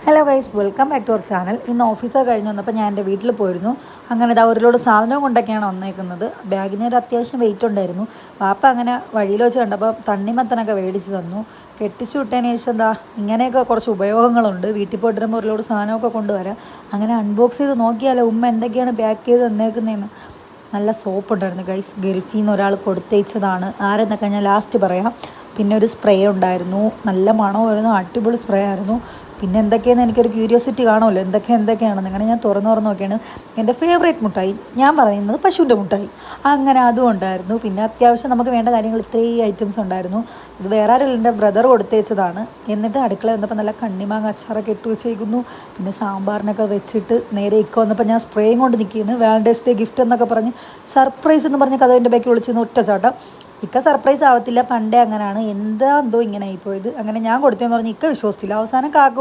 Hello guys, welcome back to our channel. ഇന്ന് ഓഫീസൊക്കെ കഴിഞ്ഞ് വന്നപ്പോൾ ഞാൻ എൻ്റെ വീട്ടിൽ പോയിരുന്നു. അങ്ങനെ ഇതാ ഒരു ലോഡ് സാധനവും കൊണ്ടൊക്കെയാണ് വന്നേക്കുന്നത്. ബാഗിന് ഒരു അത്യാവശ്യം വെയിറ്റ് ഉണ്ടായിരുന്നു. പാപ്പ അങ്ങനെ വഴിയിൽ വെച്ച് കണ്ടപ്പോൾ തണ്ണിമത്തനൊക്കെ മേടിച്ച് തന്നു. കെട്ടിച്ചു വിട്ടതിന് ശേഷം എന്താ ഇങ്ങനെയൊക്കെ കുറച്ച് ഉപയോഗങ്ങളുണ്ട്. വീട്ടിൽ പോയിട്ട് വരുമ്പോൾ ഒരു ലോഡ് സാധനമൊക്കെ കൊണ്ടുവരാം. അങ്ങനെ അൺബോക്സ് ചെയ്ത് നോക്കിയാലോ ഉമ്മ എന്തൊക്കെയാണ് പാക്ക് ചെയ്ത് തന്നേക്കുന്നതെന്ന്. നല്ല സോപ്പ് ഉണ്ടായിരുന്നു ഗൈസ്, ഗൾഫിൽ നിന്ന് ഒരാൾ കൊടുത്തയച്ചതാണ്. ആരെന്നൊക്കെ ഞാൻ ലാസ്റ്റ് പറയാം. പിന്നെ ഒരു സ്പ്രേ ഉണ്ടായിരുന്നു, നല്ല മണമായിരുന്നു, അടിപൊളി സ്പ്രേ ആയിരുന്നു. പിന്നെ എന്തൊക്കെയാണെന്ന് എനിക്കൊരു ക്യൂരിയോസിറ്റി കാണുമല്ലോ, എന്തൊക്കെയാണെന്ന്. അങ്ങനെ ഞാൻ തുറന്ന് നോക്കിയാണ് എൻ്റെ ഫേവറേറ്റ് മുട്ടായി, ഞാൻ പറയുന്നത് പശുവിൻ്റെ മുട്ടായി. അങ്ങനെ അതും ഉണ്ടായിരുന്നു. പിന്നെ അത്യാവശ്യം നമുക്ക് വേണ്ട കാര്യങ്ങൾ ഇത്രയും ഐറ്റംസ് ഉണ്ടായിരുന്നു. ഇത് വേറെ ആരും എൻ്റെ ബ്രദർ കൊടുത്തയച്ചതാണ്. എന്നിട്ട് അടുക്കള വന്നപ്പോൾ നല്ല കണ്ണിമാങ്ങ അച്ചാറൊക്കെ ഇട്ട് വെച്ചേക്കുന്നു. പിന്നെ സാമ്പാറിനൊക്കെ വെച്ചിട്ട് നേരെ ഇക്ക വന്നപ്പോൾ ഞാൻ സ്പ്രേയും കൊണ്ട് നിൽക്കുകയാണ്. വാലൻറ്റൈൻസ് ഡേ ഗിഫ്റ്റ് എന്നൊക്കെ പറഞ്ഞ് സർപ്രൈസ് എന്ന് പറഞ്ഞ് കഥവിൻ്റെ ബാക്കി വിളിച്ചിരുന്നു ഒറ്റ ചാട്ടം. ഇക്ക സർപ്രൈസ് ആവത്തില്ല, പണ്ടേ അങ്ങനെയാണ്, എന്തോ ഇങ്ങനെ ആയിപ്പോയത്. അങ്ങനെ ഞാൻ കൊടുത്തതെന്ന് പറഞ്ഞ് ഇക്ക വിശ്വസിച്ചില്ല. അവസാനം കാക്ക